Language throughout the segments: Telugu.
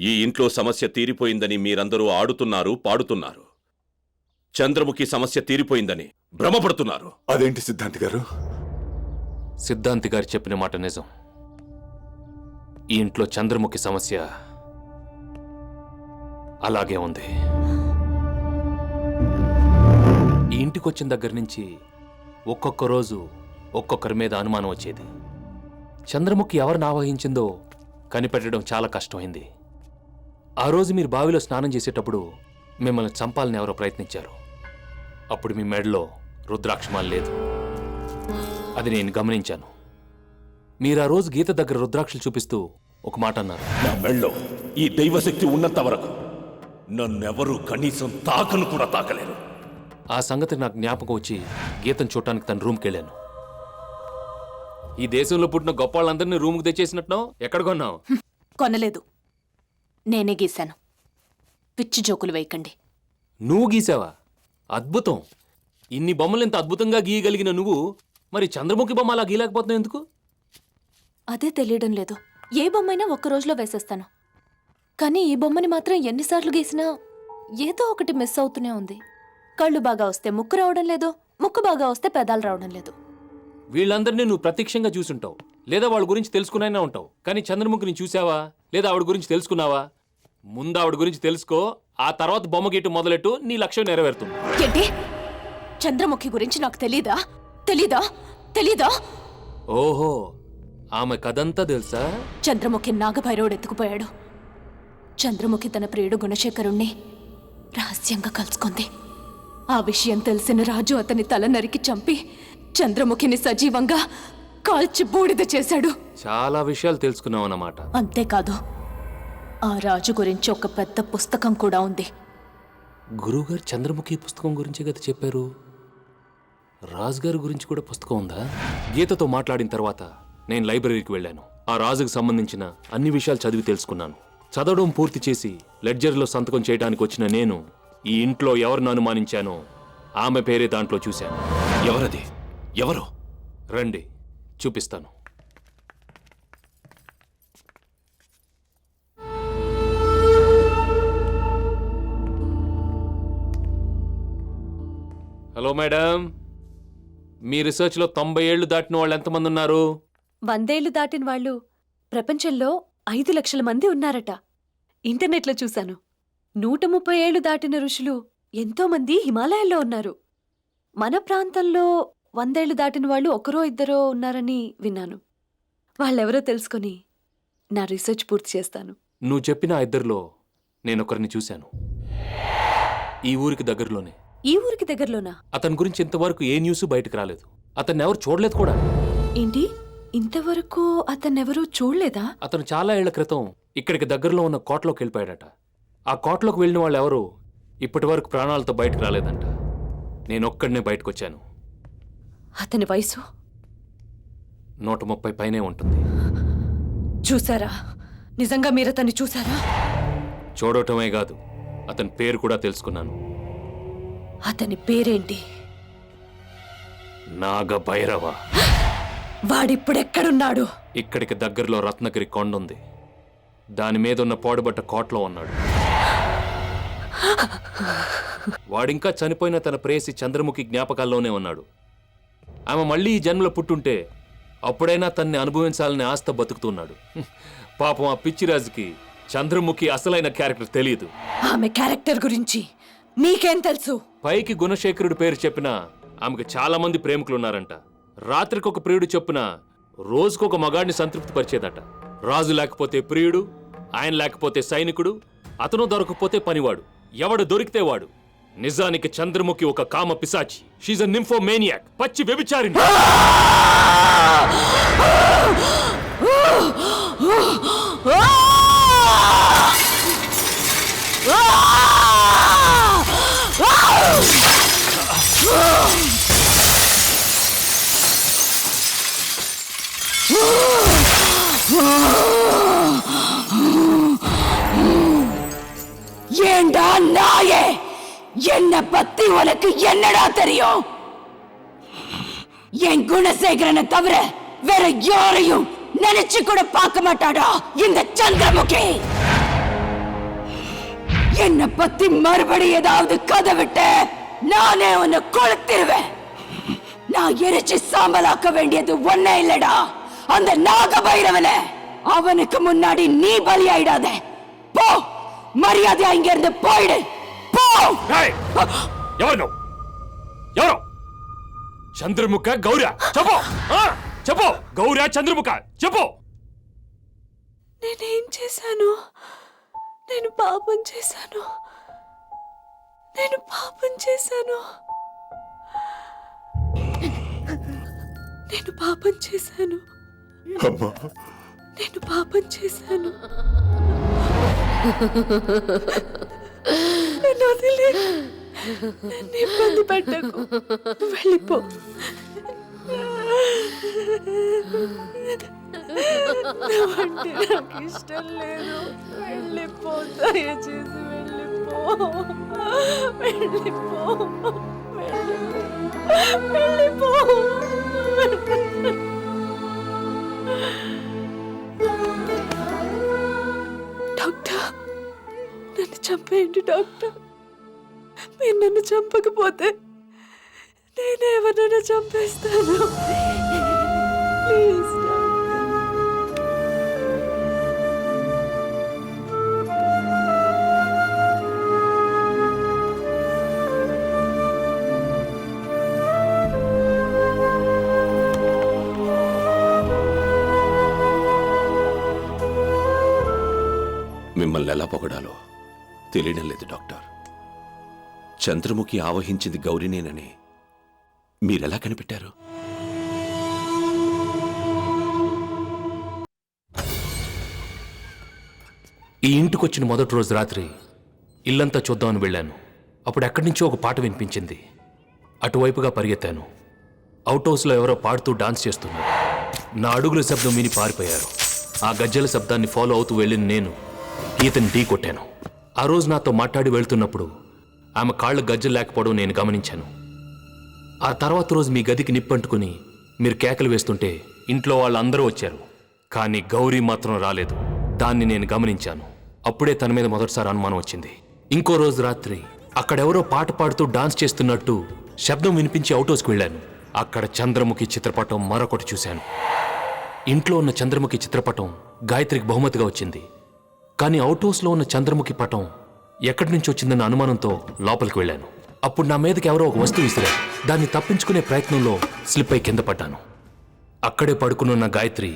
ఈ ఇంట్లో సమస్య తీరిపోయిందని మీరందరూ ఆడుతున్నారు, పాడుతున్నారు. చంద్రముఖి సమస్య తీరిపోయిందని భ్రమపడుతున్నారు. అదేంటి సిద్ధాంతి గారు? సిద్ధాంతి గారు చెప్పిన మాట నిజం. ఈ ఇంట్లో చంద్రముఖి సమస్య అలాగే ఉంది. ఈ ఇంటికి వచ్చిన దగ్గర నుంచి ఒక్కొక్క రోజు ఒక్కొక్కరి మీద అనుమానం వచ్చేది. చంద్రముఖి ఎవరిని ఆవహించిందో కనిపెట్టడం చాలా కష్టమైంది. ఆ రోజు మీరు బావిలో స్నానం చేసేటప్పుడు మిమ్మల్ని చంపాలని ఎవరో ప్రయత్నించారు. అప్పుడు మీ మెడలో రుద్రాక్షమాల లేదు. అది నేను గమనించాను. మీరు ఆ రోజు గీత దగ్గర రుద్రాక్షలు చూపిస్తూ ఒక మాట అన్నారు. నా మెడలో ఈ దైవశక్తి ఉన్నంత వరకు నన్నెవరూ కనీసం తాకను కూడా తాకలేరు. ఆ సంగతి నాకు జ్ఞాపకం వచ్చి గీతను చూడటానికి తన రూమ్కి వెళ్ళాను. ఈ దేశంలో పుట్టిన గొప్ప వాళ్ళందరినీ రూమ్కి తెచ్చేసినట్టు ఎక్కడ కొన్నావు? కొనలేదు, నేనే గీశాను. పిచ్చి జోకులు వేయకండి. నువ్వు గీసావా? అద్భుతం. ఇన్ని బొమ్మలు ఇంత అద్భుతంగా గీయగలిగిన నువ్వు మరి చంద్రముఖి బొమ్మ అలా గీయలేకపోతున్నావు ఎందుకు? అదే తెలియడం లేదు. ఏ బొమ్మైనా ఒక్క రోజులో వేసేస్తాను, కానీ ఈ బొమ్మని మాత్రం ఎన్నిసార్లు గీసినా ఏదో ఒకటి మిస్ అవుతూనే ఉంది. కళ్ళు బాగా వస్తే ముక్కు రావడం లేదు, ముక్కు బాగా వస్తే పెదాలు రావడం లేదు. వీళ్ళందరినీ నువ్వు ప్రత్యక్షంగా చూసుంటావు, లేదా వాళ్ళ గురించి తెలుసుకునైనా ఉంటావు. కానీ చంద్రముఖిని చూసావా, లేదా ఆవిడ గురించి తెలుసుకున్నావా? ముందు ఆవిడ గురించి తెలుసుకో, ఆ తర్వాత బొమ్మ గీటు మొదలెట్టు, నీ లక్ష్యం నెరవేరుతుంది. ఏంటి? చంద్రముఖి గురించి నాకు తెలీదా? తెలీదా? తెలీదా? ఓహో, ఆమె కథంతా తెలుసా? చంద్రముఖి నాగభైరవుడు ఎత్తుకుపోయాడు. చంద్రముఖి తన ప్రియుడు గుణశేఖరుణ్ణి రహస్యంగా కలుసుకుంది. ఆ విషయం తెలిసిన రాజు అతని తల నరికి చంపి చంద్రముఖిని సజీవంగా కాల్చి బూడిద చేశాడు. చాలా విషయాలు తెలుసుకున్నావు అన్నమాట. అంతేకాదు, ఆ రాజు గురించి ఒక పెద్ద పుస్తకం కూడా ఉంది. గురువుగారు చంద్రముఖి పుస్తకం గురించి కదా చెప్పారు. రాజుగారి గురించి కూడా పుస్తకం ఉందా? గీతతో మాట్లాడిన తర్వాత నేను లైబ్రరీకి వెళ్ళాను. ఆ రాజుకు సంబంధించిన అన్ని విషయాలు చదివి తెలుసుకున్నాను. చదవడం పూర్తి చేసి లెడ్జర్లో సంతకం చేయడానికి వచ్చిన నేను ఈ ఇంట్లో ఎవరిని అనుమానించానో ఆమె పేరే దాంట్లో చూశాను. ఎవరది? ఎవరు? రండి, చూపిస్తాను. హలో మేడం, మీ రీసెర్చ్లో 90 ఏళ్లు దాటిన వాళ్ళు ఎంతమంది ఉన్నారు? 100 ఏళ్లు దాటిన వాళ్ళు ప్రపంచంలో 5 లక్షల మంది ఉన్నారట. ఇంటర్నెట్లో చూశాను. 130 ఏళ్లు దాటిన ఋషులు ఎంతో మంది హిమాలయాల్లో ఉన్నారు. మన ప్రాంతంలో 100 ఏళ్లు దాటిన వాళ్ళు ఒకరో ఇద్దరో ఉన్నారని విన్నాను. వాళ్ళెవరో తెలుసుకొని నా రీసెర్చ్ పూర్తి చేస్తాను. నువ్వు చెప్పిన ఆ ఇద్దరిలో నేనొకరిని చూశాను. ఈ ఊరికి దగ్గరలోనే. ఈ ఊరికి దగ్గరలోనా? అతని గురించి ఇంతవరకు ఏ న్యూస్ బయటకు రాలేదు. అతన్ని ఎవరు చూడలేదు కూడా. ఏంటి, ఇంతవరకు అతన్నెవరూ చూడలేదా? అతను చాలా ఏళ్ల క్రితం ఇక్కడికి దగ్గరలో ఉన్న కోటలోకి వెళ్ళిపోయాడట. ఆ కోటలోకి వెళ్ళిన వాళ్ళు ఎవరు ఇప్పటి వరకు ప్రాణాలతో బయటకు రాలేదంట. నేనొక్కడనే బయటకు వచ్చాను. అతని వయసు 130 పైనే ఉంటుంది. చూసారా? నిజంగా మీరతన్ని చూసారా? చూడటమే కాదు, అతని పేరు కూడా తెలుసుకున్నాను. అతని పేరేంటి? నాగభైరవ. వాడిప్పుడెక్కడున్నాడు? ఇక్కడికి దగ్గరలో రత్నగిరి కొండ ఉంది. దాని మీద ఉన్న పోడుబట్ట కోటలో ఉన్నాడు. వాడింకా చనిపోయిన తన ప్రేయసి చంద్రముఖి జ్ఞాపకాల్లోనే ఉన్నాడు. ఆమె మళ్ళీ ఈ జన్మలో పుట్టుంటే అప్పుడైనా తన్ని అనుభవించాలని ఆస్త బతుకుతున్నాడు. పాపం ఆ పిచ్చిరాజుకి చంద్రముఖి అసలైన క్యారెక్టర్ తెలియదు. ఆమె క్యారెక్టర్ గురించి మీకేం తెలుసు? పైకి గుణశేఖరుడు పేరు చెప్పినా ఆమెకు చాలా మంది ప్రేమికులున్నారంట. రాత్రికి ఒక ప్రియుడు చొప్పున రోజుకొక మగాడిని సంతృప్తి పరిచేదట. రాజు లేకపోతే ప్రియుడు, ఆయన లేకపోతే సైనికుడు, అతను దొరకకపోతే పనివాడు, ఎవడు దొరికితే వాడు. నిజానికి చంద్రముఖి ఒక కామ పిశాచి. షీజ్ ఎ నింఫోమేనియాక్, పచ్చి వ్యభిచారిణి. ஏண்டா நாயே, என்ன பத்தி உனக்கு என்னடா தெரியும்? என் குணசேகரனை தவிர வேற யாரையும் நினைச்சு கூட பார்க்க மாட்டாடா இந்த சந்திரமுகி. என்னை பத்தி மறுபடி ஏதாவது கதை விட்டு நானே உன்னை கொளுத்திருவேன். நான் எரிச்சு சாம்பலாக்க வேண்டியது ஒன்னே இல்லடா, அந்த நாகபைரவன. அவனுக்கு முன்னாடி நீ பலியாயிடாத. போ, மரியாதையா இங்க இருந்து போயிடு. போ. ఎవరు ఎవరు? చంద్రముఖ గౌర చెప్పు, చెప్పు. గౌర చంద్రముఖ చెప్పు. నేనేం చేశాను? నేను పాపం చేశాను. నేను పాపం చేశాను. నేను పాపం చేశాను. నేను పాపం చేశాను. నన్ను వదిలే. నన్ను ఇబ్బంది పెట్టకు. వెళ్ళిపో. నువ్వంటే నాకు ఇష్టం లేదు. వెళ్ళిపో, దయచేసి వెళ్ళిపో. వెళ్ళిపో, వెళ్ళిపో, వెళ్ళిపో. డాక్టర్, నన్ను చంపేయండి డాక్టర్. మీరు నన్ను చంపకపోతే నేనే ఎవరినైనా చంపేస్తాను. Please doctor. మిమ్మల్ని ఎలా పొగడాలో తెలియడం లేదు డాక్టర్. చంద్రముఖి ఆవహించింది గౌరీనేనని మీరెలా కనిపెట్టారు? ఈ ఇంటికొచ్చిన మొదటి రోజు రాత్రి ఇల్లంతా చూద్దామని వెళ్ళాను. అప్పుడు ఎక్కడి నుంచో ఒక పాట వినిపించింది. అటువైపుగా పరిగెత్తాను. అవుట్ హౌస్లో ఎవరో పాడుతూ డాన్స్ చేస్తున్నారు. నా అడుగుల శబ్దం విని పారిపోయారు. ఆ గజ్జల శబ్దాన్ని ఫాలో అవుతూ వెళ్ళిన నేను గీతని ఢీ కొట్టాను. ఆ రోజు నాతో మాట్లాడి వెళ్తున్నప్పుడు ఆమె కాళ్ళ గజ్జలు లేకపోవడం నేను గమనించాను. ఆ తర్వాత రోజు మీ గదికి నిప్పంటుకుని మీరు కేకలు వేస్తుంటే ఇంట్లో వాళ్ళందరూ వచ్చారు, కానీ గౌరీ మాత్రం రాలేదు. దాన్ని నేను గమనించాను. అప్పుడే తన మీద మొదటిసారి అనుమానం వచ్చింది. ఇంకో రోజు రాత్రి అక్కడెవరో పాట పాడుతూ డాన్స్ చేస్తున్నట్టు శబ్దం వినిపించి అవుట్ హౌస్కి వెళ్ళాను. అక్కడ చంద్రముఖి చిత్రపటం మరొకటి చూశాను. ఇంట్లో ఉన్న చంద్రముఖి చిత్రపటం గాయత్రికి బహుమతిగా వచ్చింది. కానీ అవుట్ హౌస్లో ఉన్న చంద్రముఖి పటం ఎక్కడి నుంచి వచ్చిందన్న అనుమానంతో లోపలికి వెళ్ళాను. అప్పుడు నా మీదకి ఎవరో ఒక వస్తువు విసిరారు. దాన్ని తప్పించుకునే ప్రయత్నంలో స్లిప్ అయి కింద పడ్డాను. అక్కడే పడుకునున్న గాయత్రి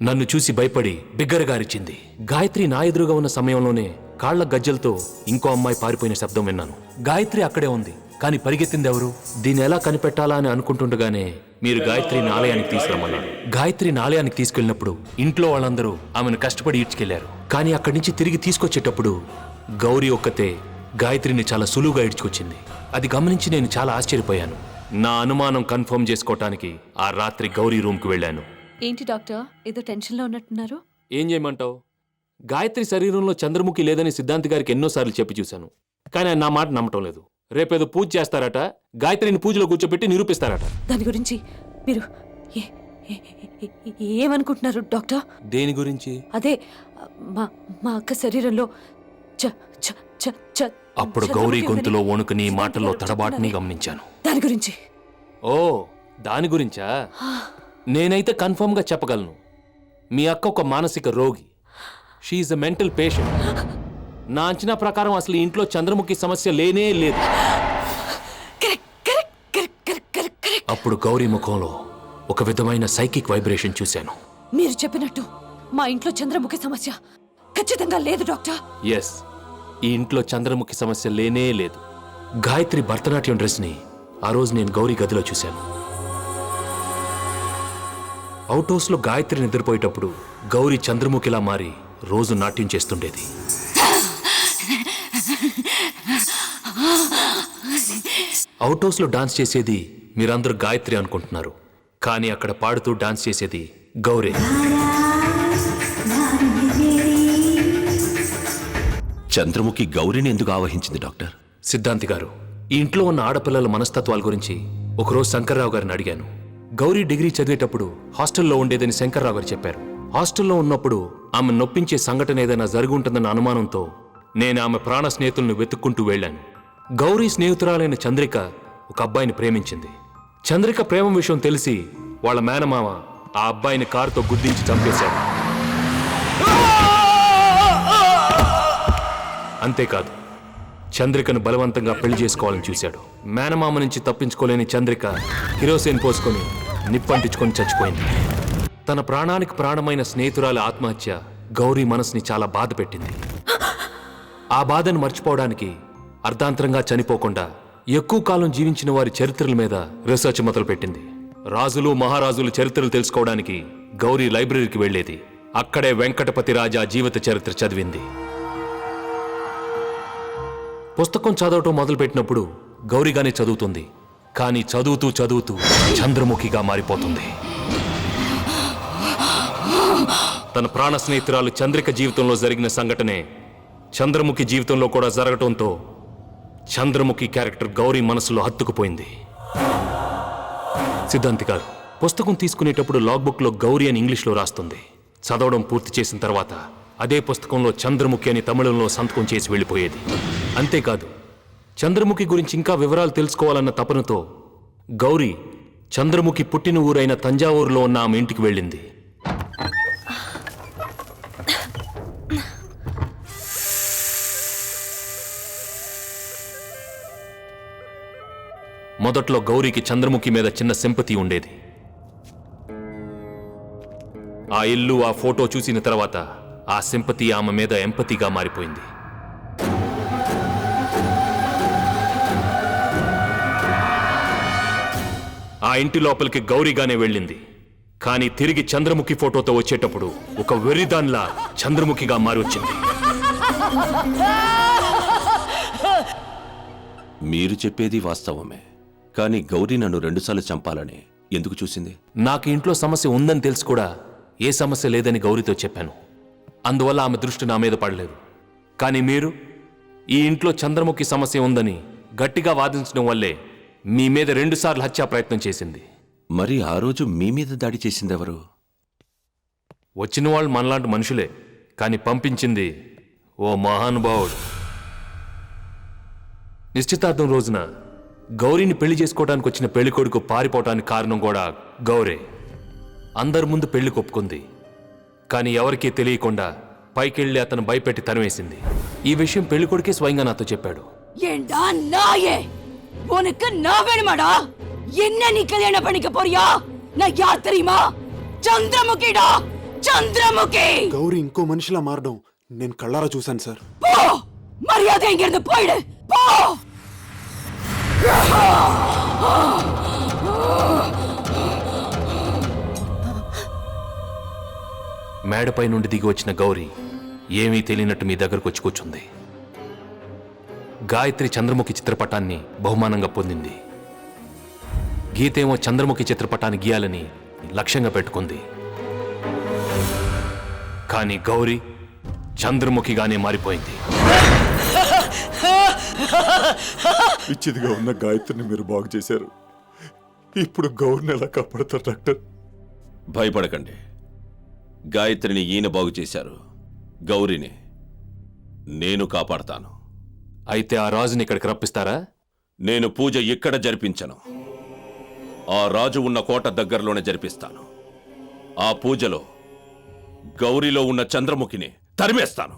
నన్ను చూసి భయపడి బిగ్గరగా అరిచింది. గాయత్రి నా ఎదురుగా ఉన్న సమయంలోనే కాళ్ల గజ్జలతో ఇంకో అమ్మాయి పారిపోయిన శబ్దం విన్నాను. గాయత్రి అక్కడే ఉంది, కానీ పరిగెత్తింది ఎవరు? దీన్ని ఎలా కనిపెట్టాలా అని అనుకుంటుండగానే మీరు గాయత్రిని ఆలయానికి తీసుకురమ్మన్నారు. గాయత్రిని ఆలయానికి తీసుకెళ్ళినప్పుడు ఇంట్లో వాళ్ళందరూ ఆమెను కష్టపడి ఈడ్చుకెళ్లారు. కానీ అక్కడి నుంచి తిరిగి తీసుకొచ్చేటప్పుడు గౌరీ ఒక్కతే గాయత్రిని చాలా సులువుగా ఈడ్చుకొచ్చింది. అది గమనించి నేను చాలా ఆశ్చర్యపోయాను. నా అనుమానం కన్ఫర్మ్ చేసుకోవటానికి ఆ రాత్రి గౌరీ రూమ్కి వెళ్ళాను. ఏంటి డాక్టర్, ఏదో టెన్షన్లో ఉన్నట్టున్నారు? ఏం చేయమంటావు? గాయత్రి శరీరంలో చంద్రముఖి లేదని సిద్ధాంతి గారికి ఎన్నోసార్లు చెప్పి చూశాను, కానీ ఆయన నా మాట నమ్మటం లేదు. రేపేదో పూజ చేస్తారట, గాయత్రిని పూజలో కూర్చోబెట్టి నిరూపిస్తారట. దాని గురించి మీరు ఏమనుకుంటున్నారు డాక్టర్? దేని గురించి? అదే మా అక్క శరీరంలో అప్పుడు గౌరీ గొంతులో వణుకుని మాటల్లో తడబాటుని గమనించాను. దాని గురించి. ఓ, దాని గురించా? నేనైతే కన్ఫర్మ్ గా చెప్పగలను. మీ అక్క ఒక మానసిక రోగి. She a mental patient. నా అంచనా ప్రకారం అసలు ఇంట్లో చంద్రముఖి సమస్య లేనే లేదు. అప్పుడు గౌరీ ముఖంలో ఒక విధమైన సైకిక్ వైబ్రేషన్ చూశాను. మీరు చెప్పినట్టు మా ఇంట్లో చంద్రముఖి సమస్య ఖచ్చితంగా లేదు డాక్టర్. ఎస్, ఈ ఇంట్లో చంద్రముఖి సమస్య లేనే లేదు. గాయత్రి భరతనాట్యం డ్రెస్ ని ఆ రోజు నేను గౌరీ గదిలో చూశాను. అవుట్ హౌస్ లో గాయత్రి నిద్రపోయేటప్పుడు గౌరీ చంద్రముఖిలా మారి రోజు నాట్యం చేస్తుండేది. అవుట్ హౌస్ లో డాన్స్ చేసేది మీరందరూ గాయత్రి అనుకుంటున్నారు, కానీ అక్కడ పాడుతూ డాన్స్ చేసేది గౌరీ. చంద్రముఖి గౌరీని ఎందుకు ఆవహించింది డాక్టర్? సిద్ధాంతి గారు, ఈ ఇంట్లో ఉన్న ఆడపిల్లల మనస్తత్వాల గురించి ఒకరోజు శంకర్రావు గారిని అడిగాను. గౌరీ డిగ్రీ చదివేటప్పుడు హాస్టల్లో ఉండేదని శంకర్రావు గారు చెప్పారు. హాస్టల్లో ఉన్నప్పుడు ఆమె నొప్పించే సంఘటన ఏదైనా జరిగి ఉంటుందన్న అనుమానంతో నేను ఆమె ప్రాణ స్నేహితులను వెతుక్కుంటూ వెళ్ళాను. గౌరీ స్నేహితురాలైన చంద్రిక ఒక అబ్బాయిని ప్రేమించింది. చంద్రిక ప్రేమ విషయం తెలిసి వాళ్ళ మేనమామ ఆ అబ్బాయిని కారుతో గుద్దించి చంపేశాడు. అంతేకాదు, చంద్రికను బలవంతంగా పెళ్లి చేసుకోవాలని చూశాడు. మేనమామ నుంచి తప్పించుకోలేని చంద్రిక కిరోసిన్ పోసుకొని నిప్పంటించుకొని చచ్చిపోయింది. తన ప్రాణానికి ప్రాణమైన స్నేహితురాలి ఆత్మహత్య గౌరీ మనసుని చాలా బాధ పెట్టింది. ఆ బాధను మర్చిపోవడానికి అర్ధాంతరంగా చనిపోకుండా ఎక్కువ కాలం జీవించిన వారి చరిత్రల మీద రీసెర్చ్ మొదలుపెట్టింది. రాజులు మహారాజుల చరిత్రలు తెలుసుకోవడానికి గౌరీ లైబ్రరీకి వెళ్లేది. అక్కడే వెంకటపతి రాజా జీవిత చరిత్ర చదివింది. పుస్తకం చదవటం మొదలుపెట్టినప్పుడు గౌరీగానే చదువుతుంది. కానీ చదువుతూ చదువుతూ చంద్రముఖిగా మారిపోతుంది. తన ప్రాణ స్నేహితురాలు చంద్రిక జీవితంలో జరిగిన సంఘటనే చంద్రముఖి జీవితంలో కూడా జరగటంతో చంద్రముఖి క్యారెక్టర్ గౌరీ మనసులో హత్తుకుపోయింది. సిద్ధాంతి గారు పుస్తకం తీసుకునేటప్పుడు లాగ్బుక్లో గౌరీ అని ఇంగ్లీష్లో రాస్తుంది. చదవడం పూర్తి చేసిన తర్వాత అదే పుస్తకంలో చంద్రముఖి అని తమిళంలో సంతకం చేసి వెళ్ళిపోయేది. అంతేకాదు, చంద్రముఖి గురించి ఇంకా వివరాలు తెలుసుకోవాలన్న తపనతో గౌరీ చంద్రముఖి పుట్టిన ఊరైన తంజావూరులో ఉన్న ఆమె ఇంటికి వెళ్ళింది. మొదట్లో గౌరీకి చంద్రముఖి మీద చిన్న సింపతి ఉండేది. ఆ ఇల్లు, ఆ ఫోటో చూసిన తర్వాత ఆ సింపతి ఆమె మీద ఎంపతిగా మారిపోయింది. ఆ ఇంటి లోపలికి గౌరీగానే వెళ్ళింది. కానీ తిరిగి చంద్రముఖి ఫోటోతో వచ్చేటప్పుడు ఒక వెర్రిదాన్లా చంద్రముఖిగా మారి వచ్చింది. మీరు చెప్పేది వాస్తవమే. కానీ గౌరీ నన్ను 2 సార్లు చంపాలని ఎందుకు చూసింది? నాకు ఇంట్లో సమస్య ఉందని తెలిసి కూడా ఏ సమస్య లేదని గౌరీతో చెప్పాను. అందువల్ల ఆమె దృష్టి నా మీద పడలేదు. కానీ మీరు ఈ ఇంట్లో చంద్రముఖి సమస్య ఉందని గట్టిగా వాదించడం వల్లే మీ మీద 2 సార్లు హత్యా ప్రయత్నం చేసింది. మరి ఆ రోజు మీ మీద దాడి చేసిందెవరు? వచ్చిన వాళ్ళు మనలాంటి మనుషులే, కానీ పంపించింది ఓ మహానుభావుడు. నిశ్చితార్థం రోజున గౌరీని పెళ్లి చేసుకోవడానికి వచ్చిన పెళ్లికొడుకు పారిపోవటానికి కారణం కూడా గౌరే. అందరి ముందు పెళ్లి కొప్పుకుంది. కానీ ఎవరికీ తెలియకుండా పైకెళ్ళి అతను భయపెట్టి తరివేసింది. ఈ విషయం పెళ్లికొడుకే స్వయంగా నాతో చెప్పాడు. ஏண்டா நாயே, உனக்கு நான் வேணுமாடா? என்ன நீ கல்யாணம் பண்ணிக்க போறியா? நான் யார் தெரியுமா? చంద్రముఖిడా, చంద్రముఖి. గౌరీ ఇంకో మనిషిలా మారడం నేను కళ్ళారా చూశాను సార్. పో, మర్యాద ఇంగిருந்து పోయిడు, పో. మేడపై నుండి దిగి వచ్చిన గౌరీ ఏమీ తెలియనట్టు మీ దగ్గరకు వచ్చి కూర్చుంది. గాయత్రి చంద్రముఖి చిత్రపటాన్ని బహుమానంగా పొందింది. గీతేమో చంద్రముఖి చిత్రపటాన్ని గీయాలని లక్ష్యంగా పెట్టుకుంది. కానీ గౌరీ చంద్రముఖిగానే మారిపోయింది. పిచ్చిదిగా ఉన్న గాయత్రిని మీరు బాగు చేశారు. ఇప్పుడు గౌరిని ఎలా కాపాడతారు డాక్టర్? భయపడకండి. గాయత్రిని ఈయన బాగు చేశారు. గౌరీని నేను కాపాడతాను. అయితే ఆ రాజుని ఇక్కడికి రప్పిస్తారా? నేను పూజ ఇక్కడ జరిపించను. ఆ రాజు ఉన్న కోట దగ్గరలోనే జరిపిస్తాను. ఆ పూజలో గౌరీలో ఉన్న చంద్రముఖిని తరిమేస్తాను.